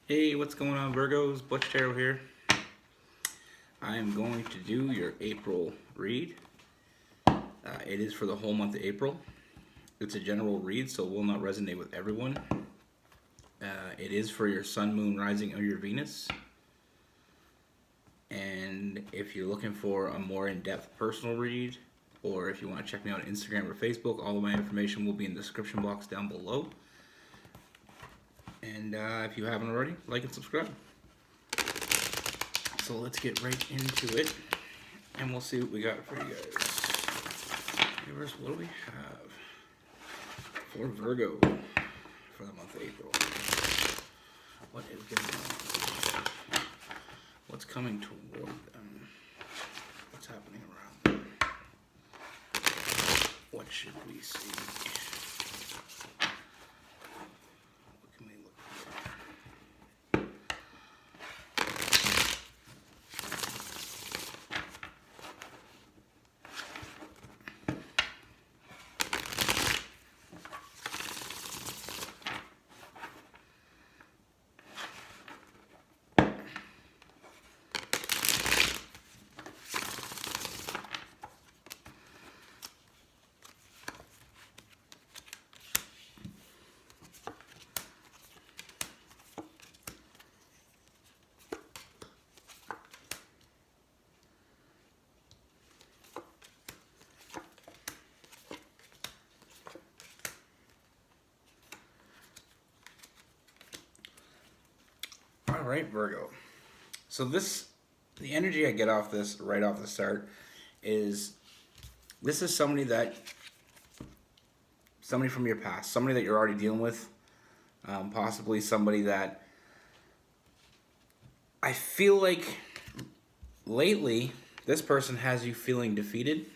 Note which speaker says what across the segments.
Speaker 1: Hey, what's going on, Virgos? Butch Tarot here. I am going to do your April read. It is for the whole month of April. It's a general read, so it will not resonate with everyone. It is for your Sun, Moon, Rising, or your Venus. And if you're looking for a more in-depth personal read, or if you want to check me out on Instagram or Facebook, all of my information will be in the description box down below. And if you haven't already, like and subscribe. So let's get right into it, and we'll see what we got for you guys. Universe, what do we have for Virgo for the month of April? What is going on? What's coming toward them? What's happening around them? What should we see? What can we look for? All right, Virgo. So the energy I get off this right off the start is this is somebody from your past, somebody that you're already dealing with, possibly somebody that I feel like lately this person has you feeling defeated.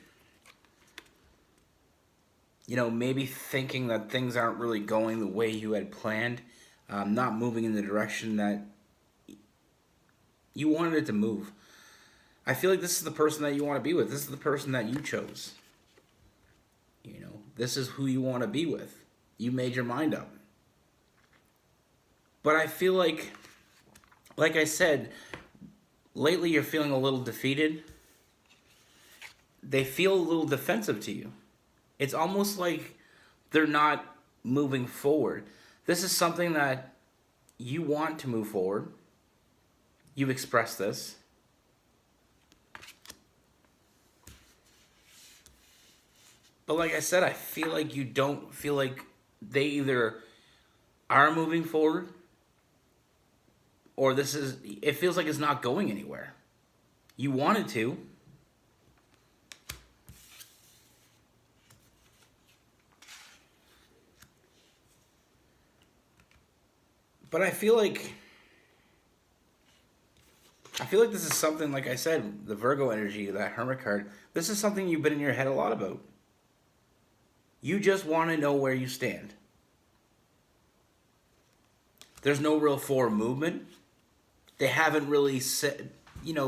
Speaker 1: Maybe thinking that things aren't really going the way you had planned, not moving in the direction that you wanted it to move. I feel like this is the person that you want to be with. This is the person that you chose. This is who you want to be with. You made your mind up. But I feel like I said, lately you're feeling a little defeated. They feel a little defensive to you. It's almost like they're not moving forward. This is something that you want to move forward. You've expressed this. But like I said, I feel like you don't feel like they either are moving forward or it feels like it's not going anywhere. You wanted to. But I feel like this is something, like I said, the Virgo energy, that Hermit card, this is something you've been in your head a lot about. You just want to know where you stand. There's no real forward movement. They haven't really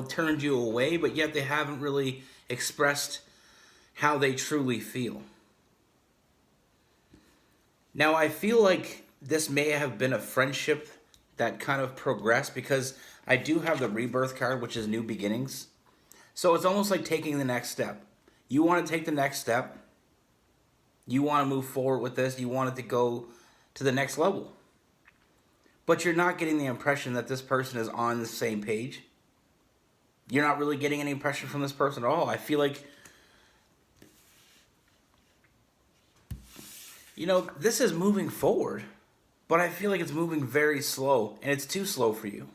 Speaker 1: turned you away, but yet they haven't really expressed how they truly feel. Now, I feel like this may have been a friendship that kind of progressed because I do have the rebirth card, which is new beginnings. So it's almost like taking the next step. You want to take the next step. You want to move forward with this. You want it to go to the next level. But you're not getting the impression that this person is on the same page. You're not really getting any impression from this person at all. I feel like, this is moving forward, but I feel like it's moving very slow, and it's too slow for you.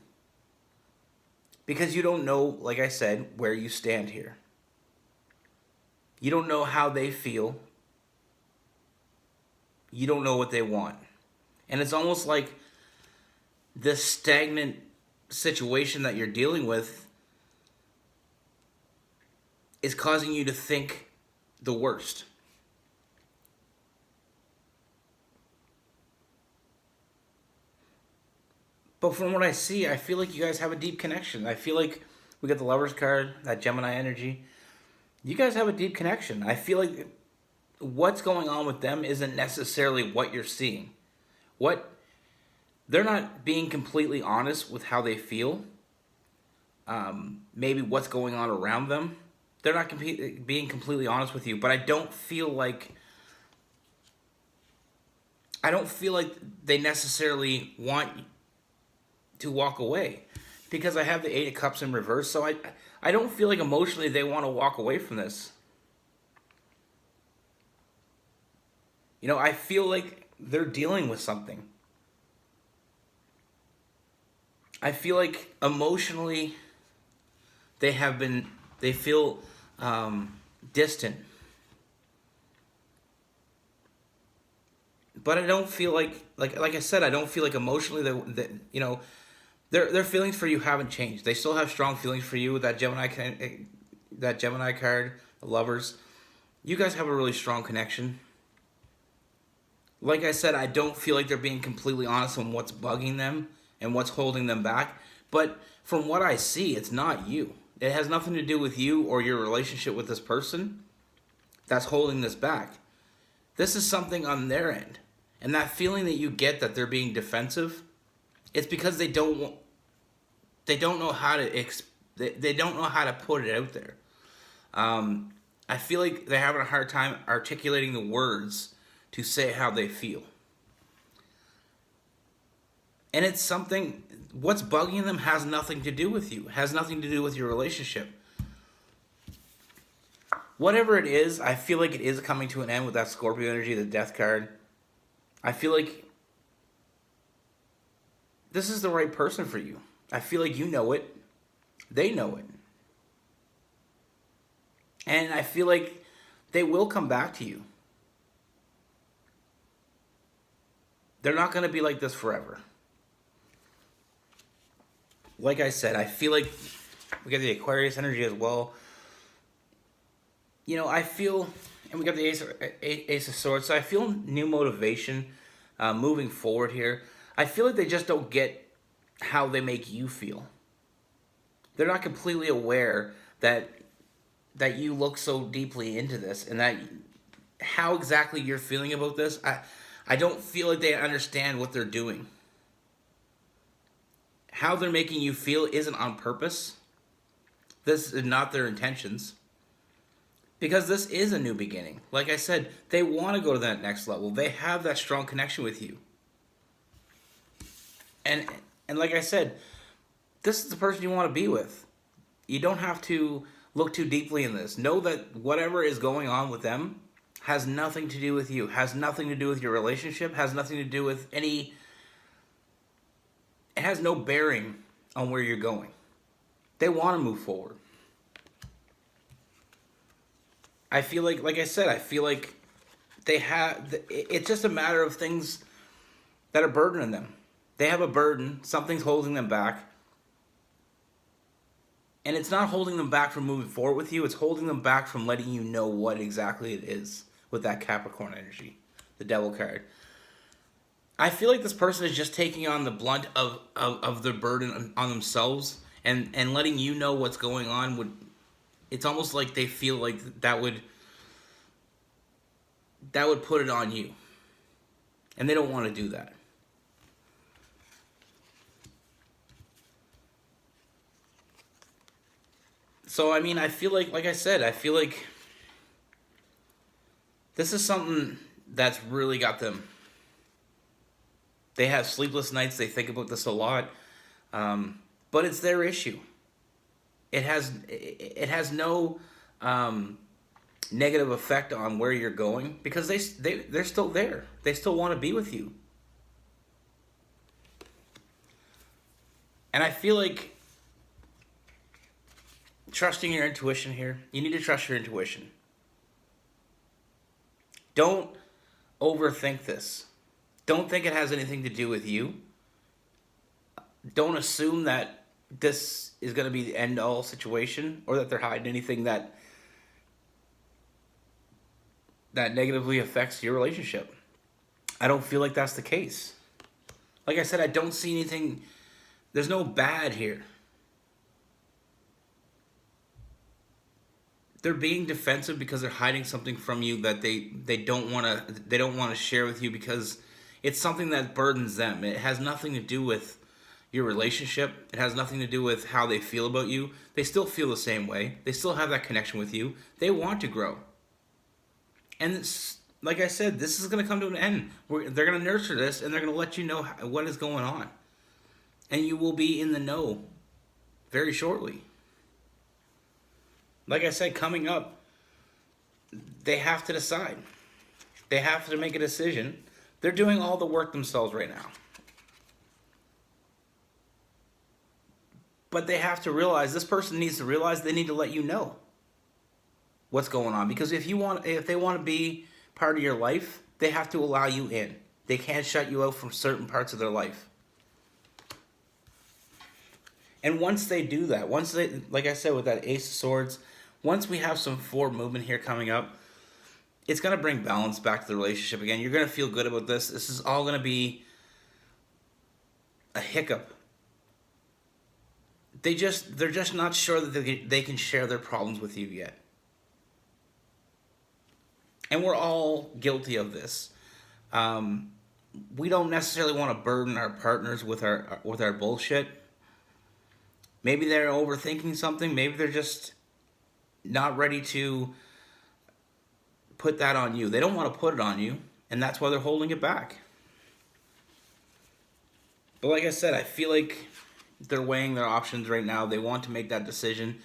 Speaker 1: Because you don't know, like I said, where you stand here. You don't know how they feel. You don't know what they want. And it's almost like this stagnant situation that you're dealing with is causing you to think the worst. But from what I see, I feel like you guys have a deep connection. I feel like we got the Lovers card, that Gemini energy. You guys have a deep connection. I feel like what's going on with them isn't necessarily what you're seeing. What They're not being completely honest with how they feel, maybe what's going on around them. They're not being completely honest with you, but I don't feel like they necessarily want to walk away, because I have the Eight of Cups in reverse. So I don't feel like emotionally they want to walk away from this. I feel like they're dealing with something. I feel like emotionally they feel distant. But I don't feel like I said, I don't feel like emotionally their feelings for you haven't changed. They still have strong feelings for you with that Gemini card, the Lovers. You guys have a really strong connection. Like I said, I don't feel like they're being completely honest on what's bugging them and what's holding them back. But from what I see, it's not you. It has nothing to do with you or your relationship with this person that's holding this back. This is something on their end. And that feeling that you get that they're being defensive, it's because they don't know how to they don't know how to put it out there. I feel like they're having a hard time articulating the words to say how they feel. And it's something, what's bugging them has nothing to do with you, has nothing to do with your relationship. Whatever it is, I feel like it is coming to an end with that Scorpio energy, the Death card. I feel like this is the right person for you. I feel like you know it. They know it. And I feel like they will come back to you. They're not going to be like this forever. Like I said, I feel like we got the Aquarius energy as well. I feel, and we got the Ace of Swords, so I feel new motivation moving forward here. I feel like they just don't get how they make you feel. They're not completely aware that you look so deeply into this, and that how exactly you're feeling about this. I don't feel like they understand what they're doing. How they're making you feel isn't on purpose. This is not their intentions. Because this is a new beginning. Like I said, they want to go to that next level. They have that strong connection with you. And like I said, this is the person you want to be with. You don't have to look too deeply in this. Know that whatever is going on with them has nothing to do with you, has nothing to do with your relationship, has nothing to do with any... It has no bearing on where you're going. They want to move forward. I feel like I said, I feel like they have... It's just a matter of things that are burdening them. They have a burden. Something's holding them back. And it's not holding them back from moving forward with you. It's holding them back from letting you know what exactly it is with that Capricorn energy, the Devil card. I feel like this person is just taking on the blunt of their burden on themselves, and letting you know what's going on would... It's almost like they feel like that would put it on you. And they don't want to do that. So, I mean, I feel like I said, I feel like this is something that's really got them. They have sleepless nights. They think about this a lot. But it's their issue. It has no negative effect on where you're going, because they're still there. They still want to be with you. And I feel like trusting your intuition here. You need to trust your intuition. Don't overthink this. Don't think it has anything to do with you. Don't assume that this is going to be the end-all situation, or that they're hiding anything that negatively affects your relationship. I don't feel like that's the case. Like I said, I don't see anything. There's no bad here. They're being defensive because they're hiding something from you that they don't want to share with you, because It's something that burdens them. It has nothing to do with your relationship. It has nothing to do with how they feel about you. They still feel the same way. They still have that connection with you. They want to grow. And it's, like I said, this is going to come to an end. They're going to nurture this, and they're going to let you know what is going on. And you will be in the know very shortly. Like I said, coming up, they have to decide. They have to make a decision. They're doing all the work themselves right now. But they have to realize, this person needs to realize they need to let you know what's going on. Because if they want to be part of your life, they have to allow you in. They can't shut you out from certain parts of their life. And once they do that, like I said, with that Ace of Swords, once we have some forward movement here coming up, it's going to bring balance back to the relationship again. You're going to feel good about this. This is all going to be a hiccup. They're just not sure that they can share their problems with you yet. And we're all guilty of this. We don't necessarily want to burden our partners with our bullshit. Maybe they're overthinking something. Maybe they're just not ready to put that on you. They don't want to put it on you, and that's why they're holding it back. But like I said, I feel like they're weighing their options right now. They want to make that decision.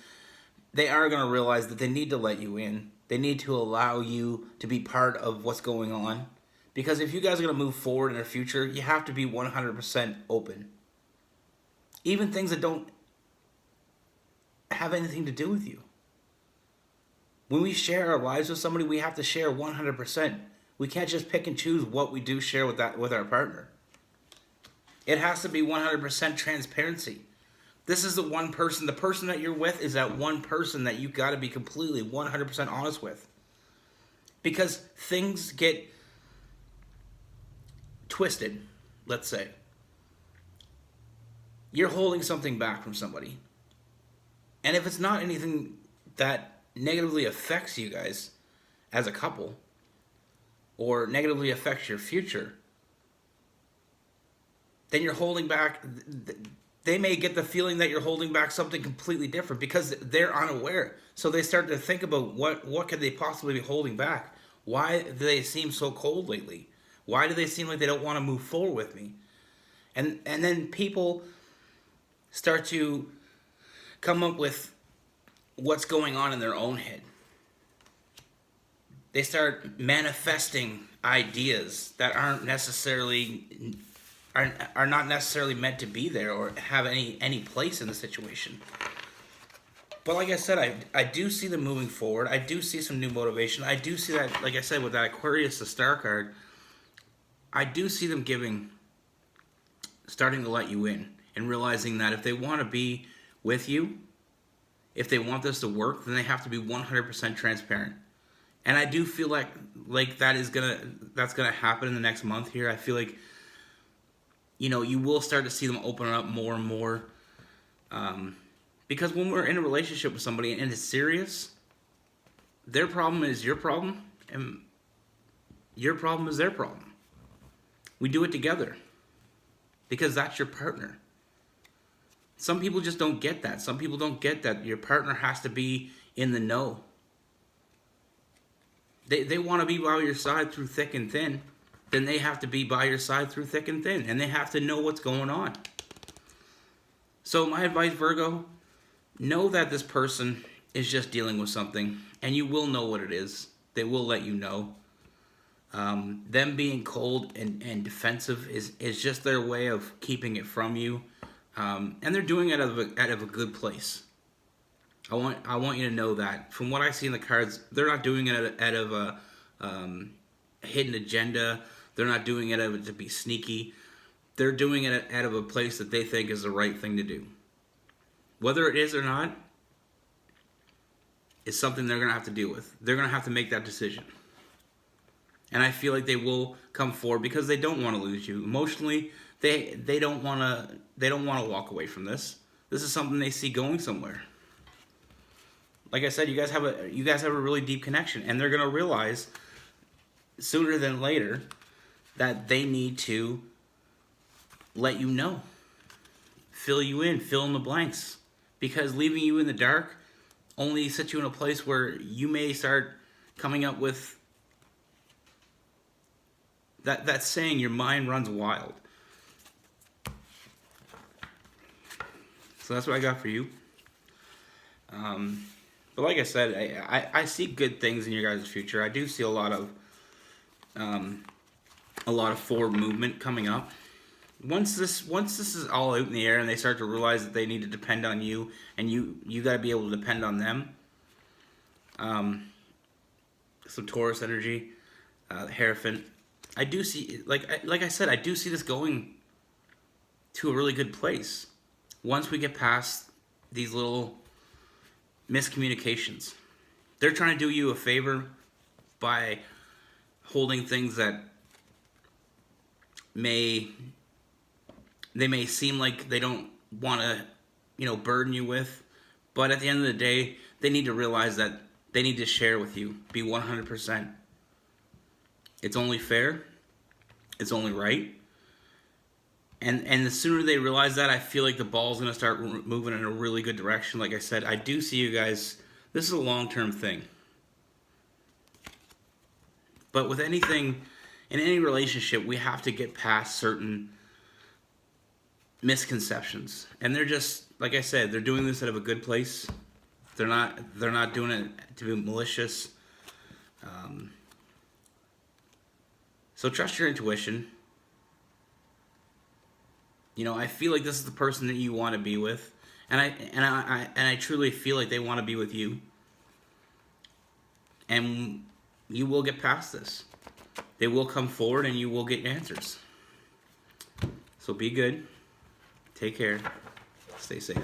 Speaker 1: They are going to realize that they need to let you in. They need to allow you to be part of what's going on. Because if you guys are going to move forward in the future, you have to be 100% open. Even things that don't have anything to do with you. When we share our lives with somebody, we have to share 100%. We can't just pick and choose what we do share with our partner. It has to be 100% transparency. This is the one person, the person that you're with is that one person that you got to be completely 100% honest with. Because things get twisted, let's say. You're holding something back from somebody. And if it's not anything that negatively affects you guys as a couple or negatively affects your future, then you're holding back. They may get the feeling that you're holding back something completely different because they're unaware. So they start to think about what could they possibly be holding back? Why do they seem so cold lately? Why do they seem like they don't want to move forward with me? And then people start to come up with what's going on in their own head. They start manifesting ideas that are not necessarily meant to be there or have any place in the situation. But like I said, I do see them moving forward. I do see some new motivation. I do see that, like I said, with that Aquarius, the star card, I do see them starting to let you in and realizing that if they want to be with you, if they want this to work, then they have to be 100% transparent. And I do feel like that's gonna happen in the next month here. I feel like, you will start to see them open up more and more. Because when we're in a relationship with somebody and it's serious, their problem is your problem, and your problem is their problem. We do it together because that's your partner. Some people just don't get that. Some people don't get that your partner has to be in the know. They want to be by your side through thick and thin. Then they have to be by your side through thick and thin. And they have to know what's going on. So my advice, Virgo, know that this person is just dealing with something. And you will know what it is. They will let you know. Them being cold and defensive is just their way of keeping it from you. And they're doing it out of a good place. I want you to know that. From what I see in the cards, they're not doing it out of a hidden agenda. They're not doing it to be sneaky. They're doing it out of a place that they think is the right thing to do. Whether it is or not, is something they're going to have to deal with. They're going to have to make that decision. And I feel like they will come forward because they don't want to lose you. Emotionally, they don't want to walk away from this. This is something they see going somewhere. Like I said, you guys have a really deep connection, and they're going to realize sooner than later that they need to let you know, fill you in, fill in the blanks. Because leaving you in the dark only sets you in a place where you may start coming up with that saying, your mind runs wild. So that's what I got for you. But like I said, I see good things in your guys' future. I do see a lot of forward movement coming up. Once this is all out in the air and they start to realize that they need to depend on you, and you got to be able to depend on them. Some Taurus energy, Hierophant. I do see, like I said, I do see this going to a really good place once we get past these little miscommunications. They're trying to do you a favor by holding things that may seem like they don't want to, burden you with, but at the end of the day, they need to realize that they need to share with you, be 100%. It's only fair, it's only right, and the sooner they realize that, I feel like the ball's going to start moving in a really good direction. Like I said, I do see you guys, this is a long-term thing. But with anything, in any relationship, we have to get past certain misconceptions. And they're just, like I said, they're doing this out of a good place. They're not doing it to be malicious. So trust your intuition. I feel like this is the person that you want to be with, and I truly feel like they want to be with you. And you will get past this. They will come forward, and you will get answers. So be good. Take care. Stay safe.